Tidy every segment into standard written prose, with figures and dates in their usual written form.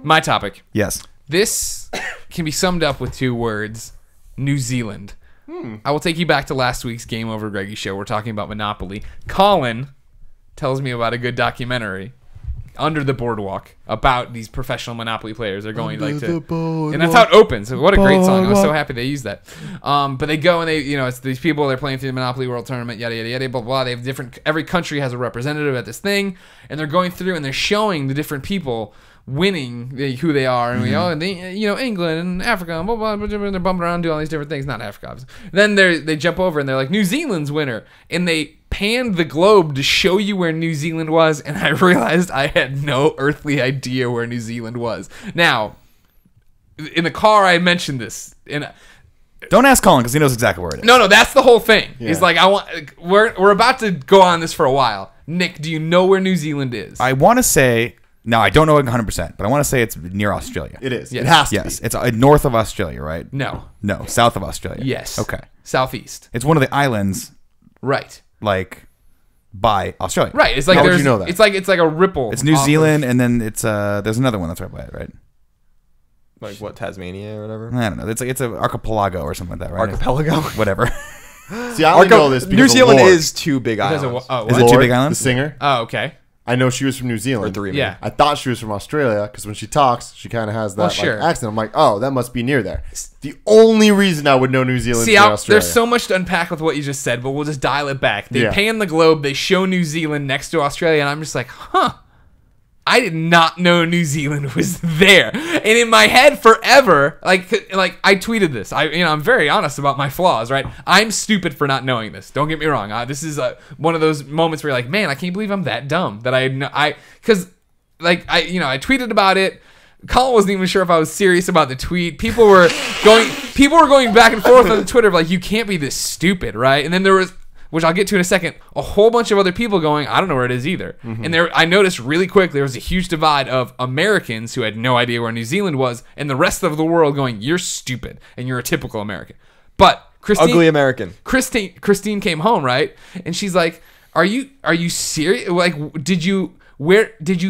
My topic. Yes. This can be summed up with 2 words: New Zealand. I will take you back to last week's Game Over Greggy show. We're talking about Monopoly. Colin tells me about a good documentary, Under the Boardwalk, about these professional Monopoly players. They're going and that's how it opens. What a great song! I was so happy they used that. But they go and it's these people. They're playing through the Monopoly World Tournament. Yada yada yada. Blah blah. They have different. Every country has a representative at this thing, and they're going through and they're showing the different people winning who they are, and England and Africa, and blah, blah, blah, blah, they're bumping around doing all these different things. Not Africa, obviously. Then they jump over and they're like, New Zealand's winner, and they panned the globe to show you where New Zealand was, and I realized I had no earthly idea where New Zealand was. Now, in the car, I mentioned this, and don't ask Colin because he knows exactly where it is. No, that's the whole thing. Yeah. He's like, we're about to go on this for a while. Nick, do you know where New Zealand is? I want to say. No, I don't know it 100%, but I want to say it's near Australia. It is. Yes. It has to Yes, be. it's north of Australia, right? No, south of Australia. Yes. Okay. Southeast. It's one of the islands, Right. like by Australia. Right. It's like How would you know that? It's like a ripple. It's New off Zealand, and then it's there's another one that's right by it, right? Like what, Tasmania or whatever? I don't know. It's an archipelago or something like that, right? Archipelago? Whatever. See, I only know this because New Zealand of Lorde. is 2 big Because islands. of, Is it what? 2 big islands? The singer. Oh, okay. I know she was from New Zealand. Or 3. Yeah. I thought she was from Australia because when she talks, she kind of has that sure. accent. I'm like, oh, that must be near there. The only reason I would know New Zealand is near Australia. There's so much to unpack with what you just said, but we'll just dial it back. They Yeah. pan the globe, they show New Zealand next to Australia, and I'm just like, huh. I did not know New Zealand was there. And in my head forever, like I tweeted this. I'm very honest about my flaws, right? I'm stupid for not knowing this. Don't get me wrong. This is one of those moments where you're like, man, I can't believe I'm that dumb that I tweeted about it. Colin wasn't even sure if I was serious about the tweet. People were going back and forth on Twitter like, you can't be this stupid, right? And then there was, which I'll get to in a second, a whole bunch of other people going, I don't know where it is either. Mm-hmm. And I noticed really quick there was a huge divide of Americans who had no idea where New Zealand was, and the rest of the world going, you're stupid, and you're a typical American. But Ugly American. Christine came home, right? And she's like, are you serious? Like, did you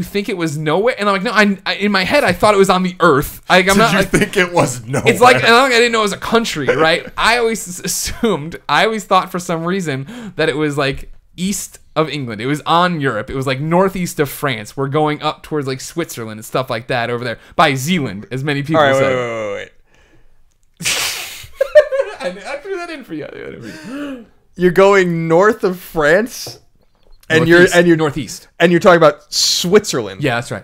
think it was nowhere? And I'm like, no, in my head I thought it was on the earth. Did you think it was nowhere? It's like, I didn't know it was a country, right? I always thought for some reason that it was like east of England. It was on Europe. It was like northeast of France. We're going up towards like Switzerland and stuff like that over there by Zealand, as many people say. Wait. I threw that in for you. You're going north of France? And Northeast. you're northeast. And you're talking about Switzerland. Yeah, that's right.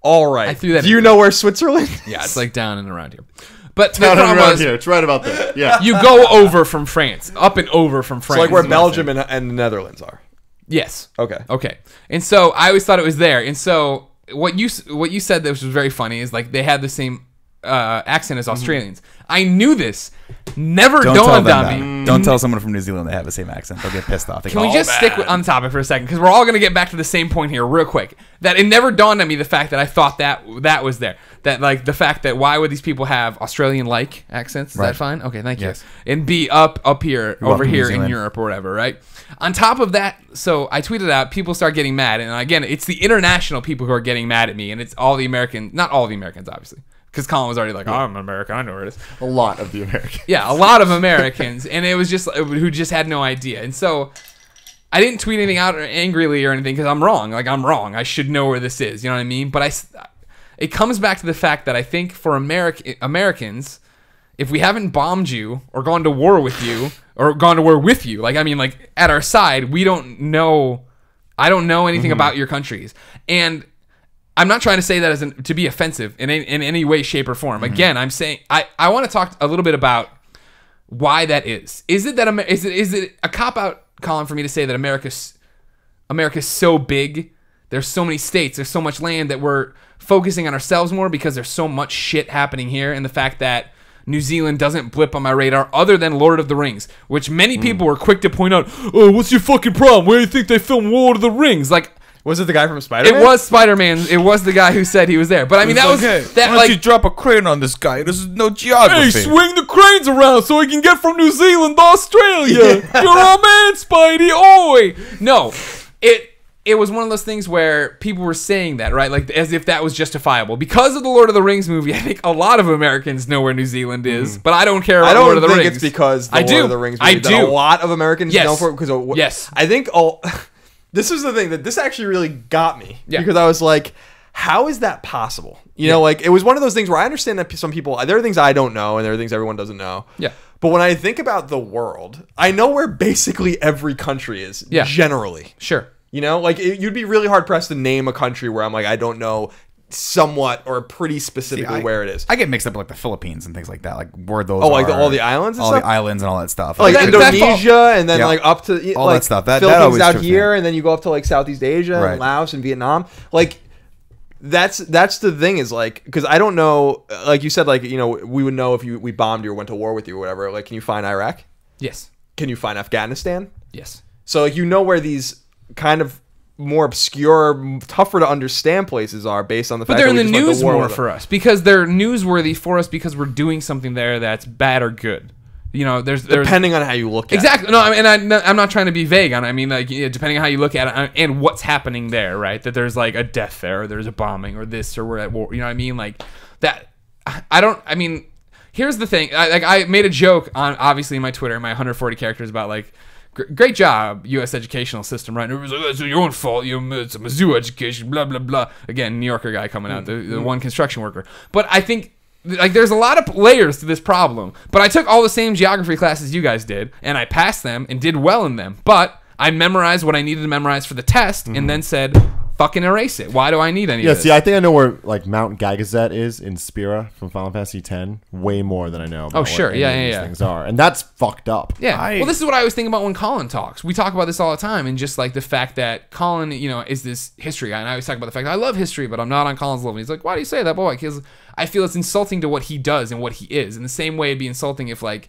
All right. I threw that Do in you for know where Switzerland is? Yeah, it's like down and around here. But the Down problem around was, here. It's right about there. Yeah. you go over from France, up and over from France. So like where Belgium and the Netherlands are. Yes. Okay. And so I always thought it was there. And so what you said that was very funny is like they had the same accent as Australians. I knew this. Never dawned on me. Don't tell someone from New Zealand they have the same accent. They'll get pissed off. Can we just stick on the topic for a second? Because we're all going to get back to the same point here real quick. That it never dawned on me the fact that I thought that was there. That like the fact that why would these people have Australian-like accents? Is that fine? Okay, thank you. Yes. And be up here, over welcome, New here in Zealand. Europe or whatever, right? On top of that, so I tweeted out, people start getting mad. And again, it's the international people who are getting mad at me. And it's all the Americans, not all the Americans, obviously. Because Colin was already like, I'm American, I know where it is. A lot of the Americans. Yeah, a lot of Americans, and it was just who just had no idea. And so I didn't tweet anything out angrily or anything because I'm wrong. Like, I'm wrong. I should know where this is. You know what I mean? But it comes back to the fact that I think for Americans, if we haven't bombed you or gone to war with you or gone to war with you, like, I mean, like, at our side, we don't know. I don't know anything about your countries. And I'm not trying to say that to be offensive in any way, shape, or form. Again, I'm saying I want to talk a little bit about why that is. Is it that is it a cop out, Colin, for me to say that America's so big? There's so many states, there's so much land that we're focusing on ourselves more because there's so much shit happening here, and the fact that New Zealand doesn't blip on my radar other than Lord of the Rings, which many people were quick to point out. Oh, what's your fucking problem? Where do you think they filmed Lord of the Rings? Like. Was it the guy from Spider-Man? It was Spider-Man. It was the guy who said he was there. But I mean, that was that. Why don't you drop a crane on this guy? This is no geography. Hey, swing the cranes around so he can get from New Zealand to Australia. You're a man, Spidey. Oi. No, it was one of those things where people were saying that, right? Like, as if that was justifiable. Because of the Lord of the Rings movie, I think a lot of Americans know where New Zealand is, but I don't care about Lord of the Rings. I don't think it's because the Lord of the Rings movie that a lot of Americans know for it. Because yes. I think this is the thing that this actually really got me. Yeah. Because I was like, how is that possible? You know, like, it was one of those things where I understand that some people, there are things I don't know, and there are things everyone doesn't know. Yeah. But when I think about the world, I know where basically every country is, generally. Sure. You know, like, you'd be really hard pressed to name a country where I'm like, I don't know somewhat or pretty specifically where it is. I get mixed up with like the Philippines and things like that. Like where those like all the islands and all stuff? the islands and all that stuff. Like That- Indonesia and then like up to all like that stuff. That Philippines always out trips me here out. and then you go up to like Southeast Asia Right. and Laos and Vietnam. Like that's the thing is like, because I don't know, like you said, like, you know, we would know if we bombed you or went to war with you or whatever. Like, can you find Iraq? Yes. Can you find Afghanistan? Yes. So like, you know where these kind of more obscure, tougher to understand places are based on the fact But they're that in we the just went news to war more with them. for us because they're newsworthy for us because we're doing something there that's bad or good. You know, there's Depending on how you look at it. exactly. No, I mean, I'm not trying to be vague on it. I mean, like, depending on how you look at it and what's happening there, right? That there's like a death there, or there's a bombing, or this, or we're at war. You know what I mean? Like that. I mean, here's the thing. I made a joke on, obviously, in my Twitter, my 140 characters about like, great job, U.S. educational system, right? And everyone's like, that's your own fault. It's a Mizzou education, blah, blah, blah. Again, New Yorker guy coming out, the one construction worker. But I think, like, there's a lot of layers to this problem. But I took all the same geography classes you guys did, and I passed them and did well in them. But I memorized what I needed to memorize for the test, and then said, fucking erase it. Why do I need any of this? See, I think I know where like Mount Gagazet is in Spira from Final Fantasy X way more than I know about sure. what any of these things are. And that's fucked up. Yeah. Well, this is what I was thinking about when Colin talks. We talk about this all the time, and just like the fact that Colin, you know, is this history guy, and I always talk about the fact that I love history, but I'm not on Colin's level. He's like, why do you say that, boy? Because I feel it's insulting to what he does and what he is. In the same way, it'd be insulting if like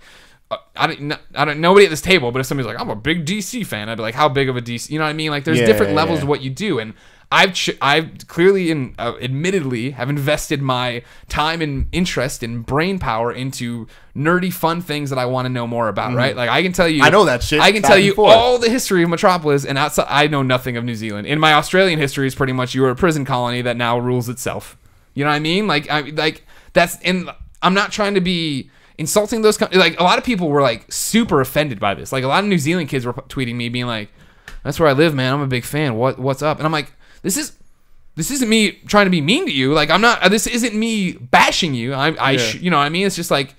I don't nobody at this table, but if somebody's like, I'm a big DC fan, I'd be like, how big of a DC? You know what I mean? Like, there's different levels to what you do, and I've clearly and admittedly have invested my time and interest and brain power into nerdy fun things that I want to know more about, right? Like, I can tell you, I know that shit. I can back tell and you forth. all the history of Metropolis, and outside I know nothing of New Zealand. In my Australian history is pretty much you were a prison colony that now rules itself. You know what I mean? Like that's, and I'm not trying to be insulting those like, a lot of people were like super offended by this. Like, a lot of New Zealand kids were tweeting me being like, that's where I live, man, I'm a big fan, what's up? And I'm like, this isn't me trying to be mean to you. Like, I'm not, this isn't me bashing you. You know what I mean? It's just like,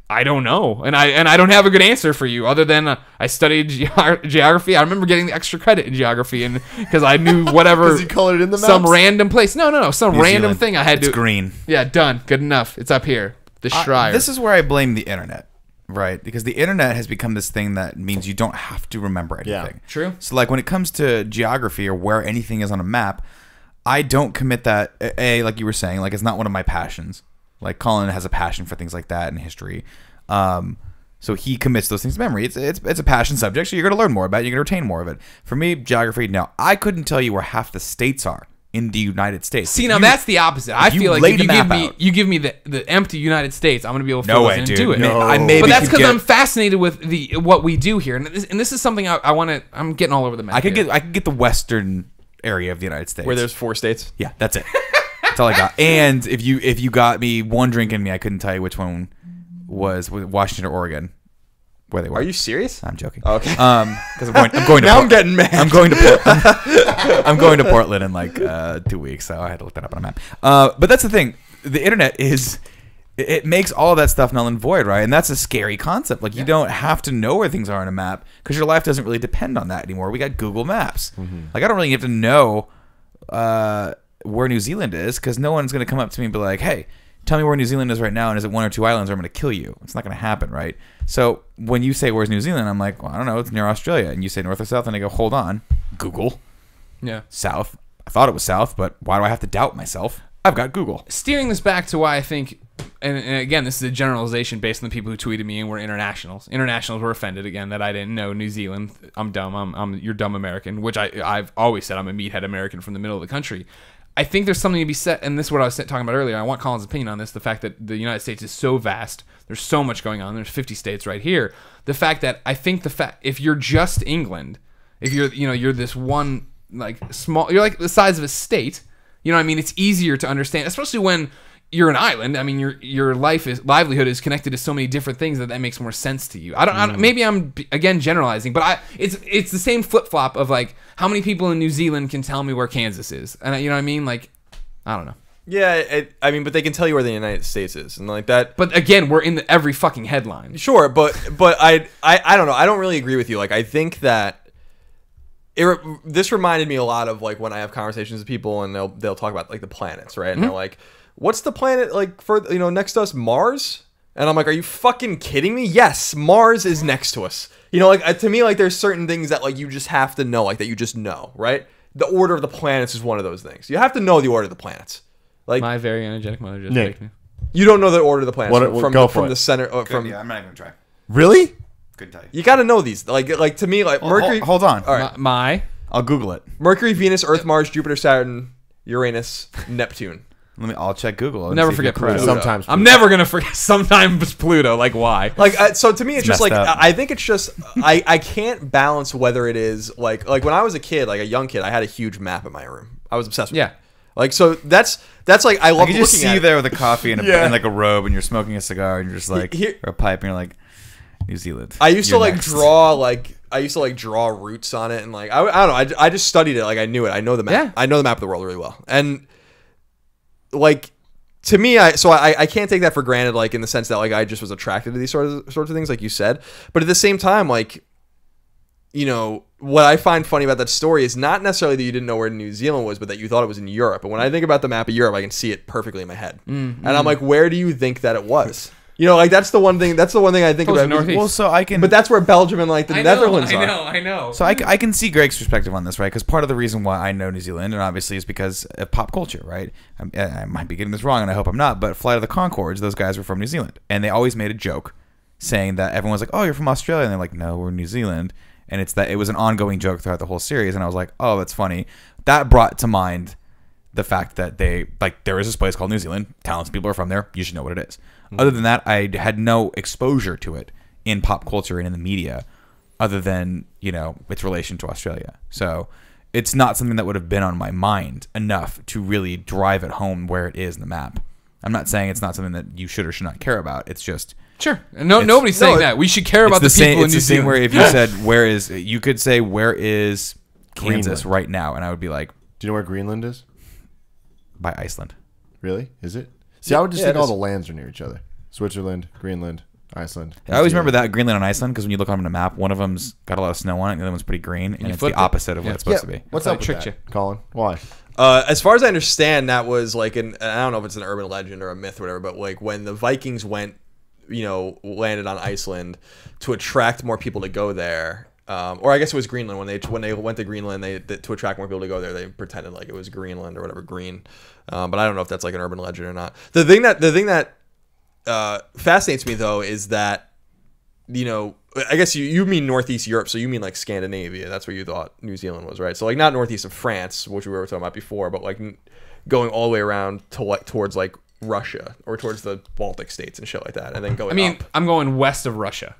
I don't know, and I don't have a good answer for you other than I studied geography. I remember getting the extra credit in geography, and because I knew whatever 'Cause you colored in the some maps? random place. No, some New random Zealand. thing I had It's to. green. Yeah, done. Good enough. It's up here. The Schreier. This is where I blame the internet, right? Because the internet has become this thing that means you don't have to remember anything. Yeah, true. So, like, when it comes to geography or where anything is on a map, I don't commit that. Like you were saying, like, it's not one of my passions. Like, Colin has a passion for things like that in history. So he commits those things to memory. It's a passion subject, so you're going to learn more about it. You're going to retain more of it. For me, geography, no. I couldn't tell you where half the states are in the United States. See, now that's the opposite. I you feel like laid if the you map give me the empty United States, I'm going to be able to No fill way, in and dude. do it. No. I maybe But that's could because get- I'm fascinated with what we do here, and this is something I want to. I'm getting all over the map. I could here. get the western area of the United States. Where there's 4 states. Yeah, that's it. That's all I got. And if you got me one drink in me, I couldn't tell you which one was Washington or Oregon, where they were. Are you serious? I'm joking. Okay. Because I'm going to. Now I'm getting mad. I'm going to Portland. I'm going to Portland in like 2 weeks, so I had to look that up on a map. But that's the thing. The internet is. It makes all of that stuff null and void, right? And that's a scary concept. Like, you don't have to know where things are on a map because your life doesn't really depend on that anymore. We got Google Maps. Like, I don't really have to know where New Zealand is because no one's going to come up to me and be like, hey, tell me where New Zealand is right now, and is it 1 or 2 islands, or I'm going to kill you. It's not going to happen, right? So when you say, where's New Zealand? I'm like, well, I don't know. It's near Australia. And you say north or south, and I go, hold on. Google. Yeah. South. I thought it was south, but why do I have to doubt myself? I've got Google. Steering this back to why I think, and again, this is a generalization based on the people who tweeted me and were internationals. Internationals were offended again that I didn't know New Zealand. I'm dumb. You're dumb American, which I've always said I'm a meathead American from the middle of the country. I think there's something to be said, and this is what I was talking about earlier. I want Colin's opinion on this. The fact that the United States is so vast, there's so much going on. There's 50 states right here. The fact that I think if you're just England, if you're this one like small. You're like the size of a state. You know what I mean? It's easier to understand, especially when you're an island. I mean, your livelihood is connected to so many different things that makes more sense to you. I don't maybe I'm again generalizing, but it's the same flip flop of like how many people in New Zealand can tell me where Kansas is, and you know what I mean? Like, I don't know. Yeah, I mean, but they can tell you where the United States is, and like that. But again, we're in every fucking headline. Sure, but I don't know. I don't really agree with you. Like, I think that this reminded me a lot of like when I have conversations with people and they'll talk about like the planets, right? And they're like, "What's the planet like for next to us? Mars?" And I'm like, "Are you fucking kidding me? Yes, Mars is next to us." You know, like to me, like there's certain things that like you just have to know, like that you just know, right? The order of the planets is one of those things. You have to know the order of the planets. Like my very energetic mother just Nick. faked me. You don't know the order of the planets from the center. Yeah, I'm not even gonna try. Really? Couldn't tell you. You got to know these. Like to me, like Mercury. Hold on. All right. I'll Google it. Mercury, Venus, Earth, Mars, Jupiter, Saturn, Uranus, Neptune. I'll check Google. And Never see if forget you're correct. Pluto. Sometimes. I'm never gonna forget. Sometimes Pluto. Like why? Like so to me, it's just messed like up. I think it's just I can't balance whether it is like when I was a kid, like a young kid, I had a huge map in my room. I was obsessed with it. Like so that's like I love I can just looking see at you it. there with a coffee and, Yeah. and like a robe, and you're smoking a cigar, and you're just like or a pipe, and you're like New Zealand. I used to You're like next. draw routes on it, and like I don't know. I just studied it. Like I knew it. I know the map. Yeah. I know the map of the world really well. And like to me, I can't take that for granted. Like in the sense that like I just was attracted to these sorts of things, like you said. But at the same time, like what I find funny about that story is not necessarily that you didn't know where New Zealand was, but that you thought it was in Europe. And when I think about the map of Europe, I can see it perfectly in my head. And I'm like, where do you think that it was? Like that's the one thing. That's the one thing I think Close to about. Northeast. Well, so I can. But that's where Belgium and like the Netherlands are. I know. So I can see Greg's perspective on this, right? Because part of the reason why I know New Zealand, and obviously, is because of pop culture, right? I might be getting this wrong, and I hope I'm not. But Flight of the Conchords, those guys were from New Zealand, and they always made a joke saying that everyone's like, "Oh, you're from Australia," and they're like, "No, we're New Zealand." And it's that it was an ongoing joke throughout the whole series, and I was like, "Oh, that's funny." That brought to mind the fact that there is this place called New Zealand. Talented people are from there. You should know what it is. Other than that, I had no exposure to it in pop culture and in the media, other than its relation to Australia. So it's not something that would have been on my mind enough to really drive it home where it is in the map. I'm not saying it's not something that you should or should not care about. It's just Sure. Nobody's saying that. We should care about the people in New It's the same Zealand. where if you said you could say where is Kansas Greenland. right now, and I would be like, Do you know where Greenland is? by Iceland. Really? Is it? See, I would just Yeah, think it all is. the lands are near each other. Switzerland, Greenland, Iceland. I always remember that Greenland and Iceland because when you look on a map, one of them's got a lot of snow on it, and the other one's pretty green, and it's the flip it. opposite of what Yeah. it's supposed to be. What's That's up how I with tricked that, Colin? Why? As far as I understand, that was like I don't know if it's an urban legend or a myth or whatever, but like when the Vikings went, landed on Iceland to attract more people to go there. Or I guess it was Greenland when they went to Greenland, to attract more people to go there, they pretended like it was Greenland or whatever, green. But I don't know if that's like an urban legend or not. The thing that fascinates me though is that I guess you mean Northeast Europe, so you mean like Scandinavia. That's where you thought New Zealand was, right? So like not northeast of France, which we were talking about before, but like going all the way around to towards like Russia or towards the Baltic states and shit like that, and then going. up. I'm going west of Russia.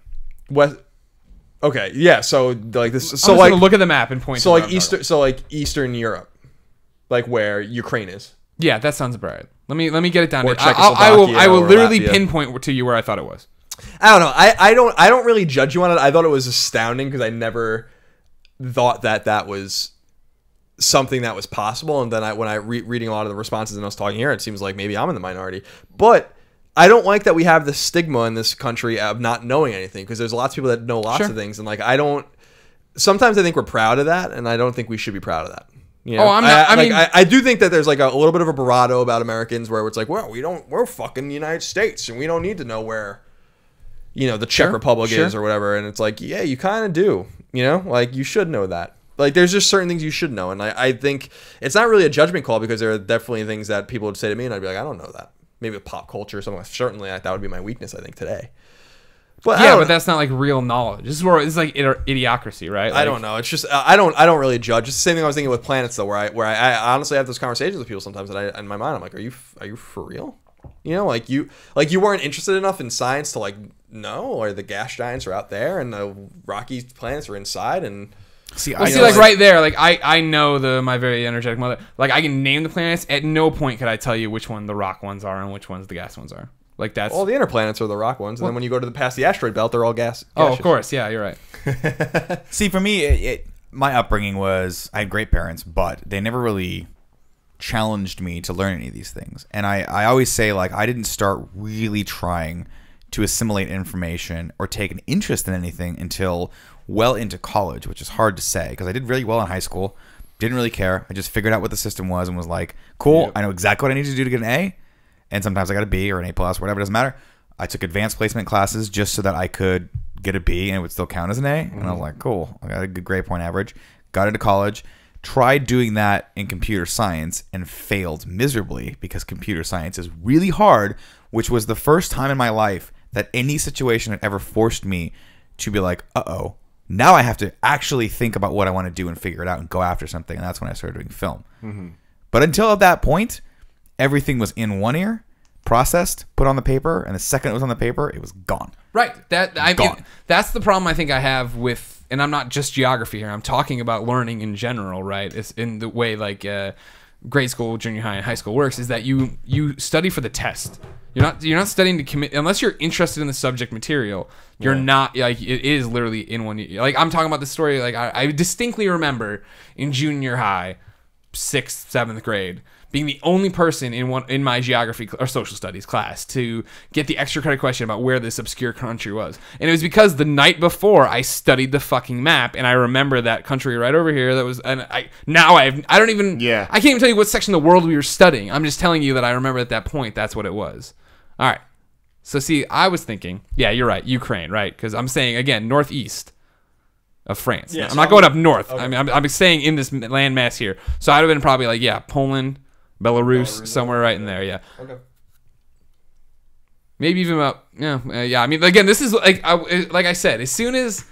West. Okay, yeah. So like this. So I'm just like gonna look at the map and point. so to where like I'm talking Eastern Europe, like where Ukraine is. about. Yeah, that sounds about right. Let me get it down. Or to I will Czechoslovakia or literally Latvia. pinpoint to you where I thought it was. I don't know. I don't really judge you on it. I thought it was astounding because I never thought that was something that was possible. And then when I reading a lot of the responses and I was talking here, it seems like maybe I'm in the minority. But I don't like that we have the stigma in this country of not knowing anything, because there's lots of people that know lots Sure. of things, and like sometimes I think we're proud of that, and I don't think we should be proud of that. Oh, I'm not- I do think that there's like a little bit of a bravado about Americans where it's like, well, we're fucking the United States and we don't need to know where the Czech Republic is or whatever. And it's like, yeah, you kind of do, like you should know that. Like there's just certain things you should know. And I think it's not really a judgment call, because there are definitely things that people would say to me and I'd be like, I don't know that. Maybe with pop culture or something. Certainly that would be my weakness, I think, today. But Yeah, but that's not like real knowledge. This is like idiocracy, right? I don't know. It's just I don't really judge. It's the same thing I was thinking with planets though, where I honestly have those conversations with people sometimes that in my mind I'm like, are you for real? Like you weren't interested enough in science to like know, or the gas giants are out there and the rocky planets are inside, and See, like right there, like I know my very energetic mother. Like I can name the planets. At no point could I tell you which one the rock ones are and which ones the gas ones are. Like that's all the inner planets are the rock ones, and then when you go to past the asteroid belt, they're all gas. Oh, of course, yeah, you're right. See, for me, my upbringing was I had great parents, but they never really challenged me to learn any of these things. And I always say, like, I didn't start really trying to assimilate information or take an interest in anything until well into college, which is hard to say because I did really well in high school. Didn't really care. I just figured out what the system was and was like, cool, yep. I know exactly what I need to do to get an A. And sometimes I got a B or an A+, whatever, doesn't matter. I took advanced placement classes just so that I could get a B and it would still count as an A. And I was like, cool, I got a good grade point average. Got into college. Tried doing that in computer science and failed miserably because computer science is really hard, which was the first time in my life that any situation had ever forced me to be like, uh-oh, now I have to actually think about what I want to do and figure it out and go after something. And that's when I started doing film. Mm-hmm. But until at that point, everything was in one ear, processed, put on the paper, and the second it was on the paper, it was gone. Right. I mean, that's the problem I think I have with, and I'm not just geography here. I'm talking about learning in general, right? It's in the way like grade school, junior high, and high school works. Is that you study for the test. You're not studying to commit unless you're interested in the subject material. You're not like it is literally in one. Like I'm talking about the story. Like I distinctly remember in junior high, 6th, 7th grade, being the only person in my geography or social studies class to get the extra credit question about where this obscure country was. And it was because the night before I studied the fucking map and I remember that country right over here that was, and I can't even tell you what section of the world we were studying. I'm just telling you that I remember at that point that's what it was. All right. So see, I was thinking, yeah, you're right, Ukraine, right? Because I'm saying again, northeast of France. Yeah, I'm not going up north. Okay. I mean, I'm saying in this landmass here. So I'd have been probably like, yeah, Poland, Belarus, somewhere right in there, yeah. Okay. Maybe even about, yeah. I mean, again, this is like I said, as soon as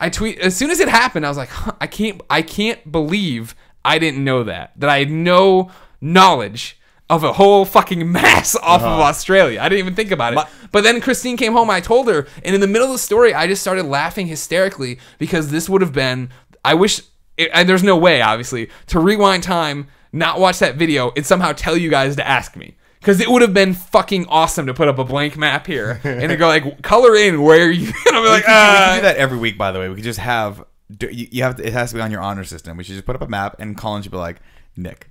it happened, I was like, I can't believe I didn't know that I had no knowledge of a whole fucking mass off of Australia. I didn't even think about it. But then Christine came home, I told her, and in the middle of the story, I just started laughing hysterically because this would have been, and there's no way, obviously, to rewind time, not watch that video, and somehow tell you guys to ask me. Because it would have been fucking awesome to put up a blank map here and to go like, color in where you, and I'll be like, we could do that every week, by the way. We could just have, it has to be on your honor system. We should just put up a map and Colin should be like, Nick,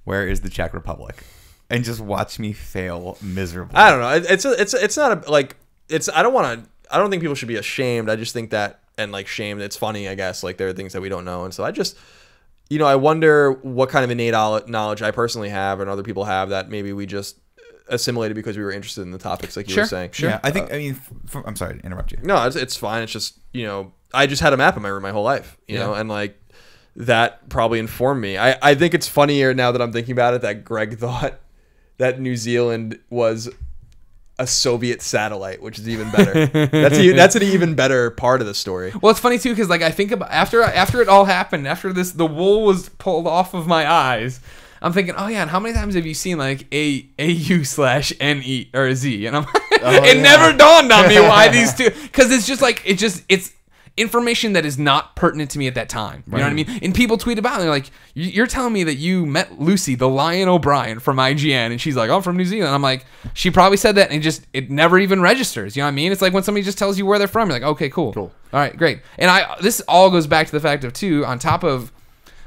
where is the Czech Republic? And just watch me fail miserably. I don't know. It's not I don't think people should be ashamed. I just think that, and like shame, it's funny, I guess. Like there are things that we don't know. And so I just, I wonder what kind of innate knowledge I personally have and other people have that maybe we just assimilated because we were interested in the topics like you were saying. Sure. Yeah, I think, I'm sorry to interrupt you. No, it's fine. It's just, I just had a map in my room my whole life, you know, and like, that probably informed me. I think it's funnier now that I'm thinking about it that Greg thought that New Zealand was a Soviet satellite, which is even better. That's an even better part of the story. Well, it's funny too because like I think about after it all happened, after the wool was pulled off of my eyes, I'm thinking, oh yeah, and how many times have you seen like AU/NE or Z? And I'm never dawned on me why these two, because it's just like it's information that is not pertinent to me at that time. You know what I mean? And people tweet about it. They're like, you're telling me that you met Lucy, the Lion O'Brien from IGN, and she's like, I'm from New Zealand. I'm like, she probably said that, and it never even registers. You know what I mean? It's like when somebody just tells you where they're from, you're like, okay, cool. All right, great. And this all goes back to the fact of, too, on top of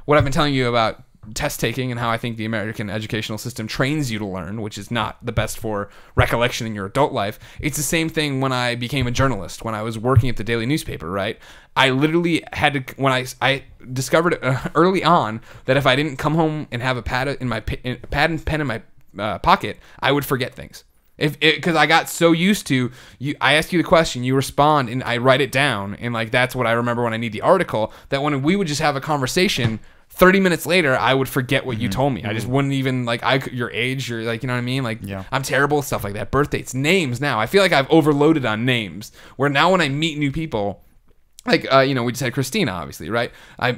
what I've been telling you about test taking and how I think the American educational system trains you to learn, which is not the best for recollection in your adult life. It's the same thing when I became a journalist, when I was working at the daily newspaper, right? I literally had to, when I discovered early on that if I didn't come home and have a pad and pen in my pocket, I would forget things. Because I got so used to I ask you the question, you respond, and I write it down, and like that's what I remember when I need the article. That when we would just have a conversation, 30 minutes later, I would forget what you told me. I just wouldn't even your age, you're like, you know what I mean? Like, I'm terrible at stuff like that. Birthdates, names. Now I feel like I've overloaded on names. Where now when I meet new people, like we just had Christina, obviously, right?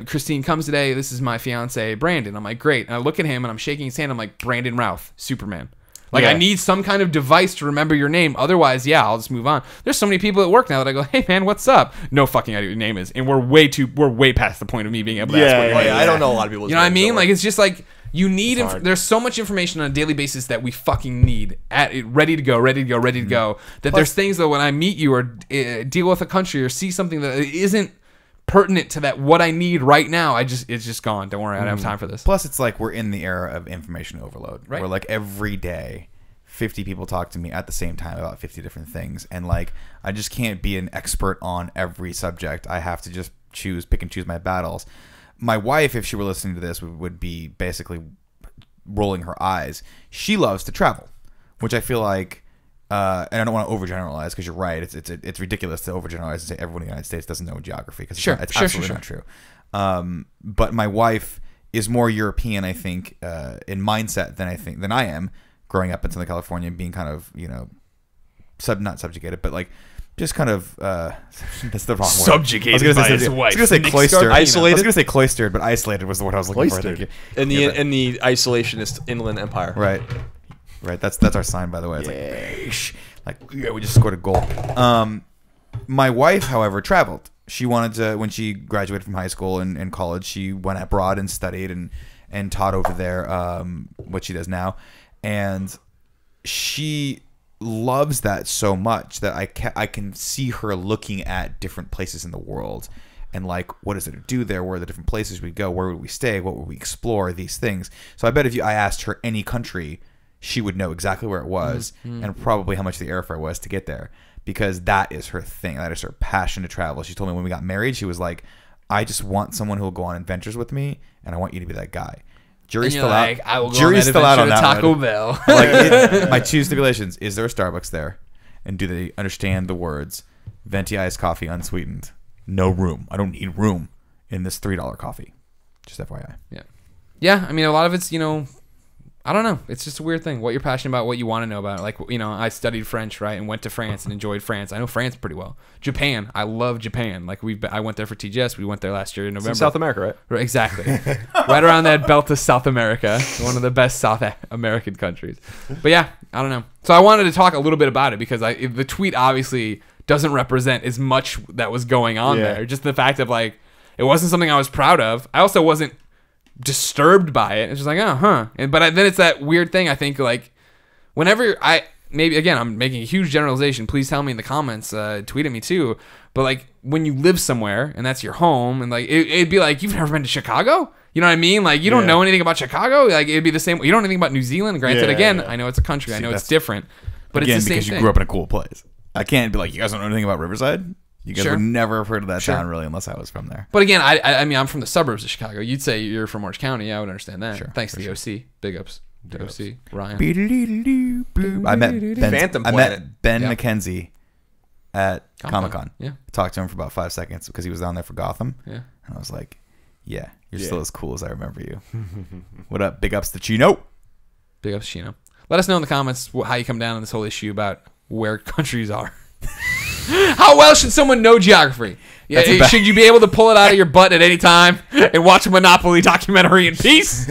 Christine comes today. This is my fiance, Brandon. I'm like, great. And I look at him and I'm shaking his hand. I'm like, Brandon Routh, Superman. Like, Yeah. I need some kind of device to remember your name. Otherwise, yeah, I'll just move on. There's so many people at work now that I go, hey, man, what's up? No fucking idea what your name is. And we're way past the point of me being able to ask what your Oh, name yeah, is. I don't know a lot of people. You know what I mean? Like, it's just like, you need, hard. there's so much information on a daily basis that we fucking need ready to go, that there's things that when I meet you or deal with a country or see something that isn't pertinent to that what I need right now, it's just gone. Don't worry, I don't have time for this. Plus, it's like we're in the era of information overload. Right. Where like every day, 50 people talk to me at the same time about 50 different things, and like I just can't be an expert on every subject. I have to just pick and choose my battles. My wife, if she were listening to this, would be basically rolling her eyes. She loves to travel, which I feel like. And I don't want to overgeneralize because you're right. It's ridiculous to overgeneralize and say everyone in the United States doesn't know geography because it's absolutely not true. But my wife is more European, I think, in mindset than I am. Growing up in Southern California and being kind of not subjugated, but like just kind of that's the wrong word. Subjugated by his wife. I was going to say cloistered. Isolated? I was going to say cloistered, but isolated was the word I was looking for. Thank you. in the isolationist inland empire. Right. That's our sign, by the way. It's like we just scored a goal. My wife, however, traveled. She wanted to, when she graduated from high school and college, she went abroad and studied and taught over there, what she does now. And she loves that so much that I can see her looking at different places in the world and like, what is it to do there? Where are the different places we go? Where would we stay? What would we explore? These things. So I bet if I asked her any country, she would know exactly where it was and probably how much the airfare was to get there, because that is her thing. That is her passion to travel. She told me when we got married, she was like, I just want someone who will go on adventures with me, and I want you to be that guy. Jury's still out. I will go Jury's on still out on to that Taco one. Bell. Like my two stipulations: is there a Starbucks there, and do they understand the words venti iced coffee unsweetened? No room. I don't need room in this $3 coffee. Just FYI. Yeah. I mean, a lot of it's I don't know. It's just a weird thing. What you're passionate about, what you want to know about. Like, I studied French, right, and went to France and enjoyed France. I know France pretty well. Japan, I love Japan. Like, I went there for TGS. We went there last year in November. It's in South America, right? Right, exactly. Right around that belt of South America. One of the best South American countries. But yeah, I don't know. So I wanted to talk a little bit about it because the tweet obviously doesn't represent as much that was going on there. Just the fact of, like, it wasn't something I was proud of. I also wasn't disturbed by it. It's just like, but then it's that weird thing. I think, like, whenever maybe again, I'm making a huge generalization, please tell me in the comments, tweet at me too, but like when you live somewhere and that's your home, and like it'd be like, you've never been to Chicago, you know what I mean? Like, you don't know anything about Chicago. Like, it'd be the same. You don't know anything about New Zealand. Granted, I know it's a country. I know it's different, but Again, it's the same because you thing. grew up in a cool place. I can't be like, you guys don't know anything about Riverside? You guys would never have heard of that town, really, unless I was from there. But again, I mean, I'm from the suburbs of Chicago. You'd say you're from Orange County. Yeah, I would understand that. Thanks to the OC. Big ups. The OC. Ryan. I met Phantom Planet. Ben McKenzie at Comic-Con. Yeah. I talked to him for about 5 seconds because he was down there for Gotham. Yeah. And I was like, yeah, you're still as cool as I remember you. What up? Big ups to Chino. Big ups, Chino. Let us know in the comments how you come down on this whole issue about where countries are. How well should someone know geography? Yeah, should you be able to pull it out of your butt at any time and watch a Monopoly documentary in peace?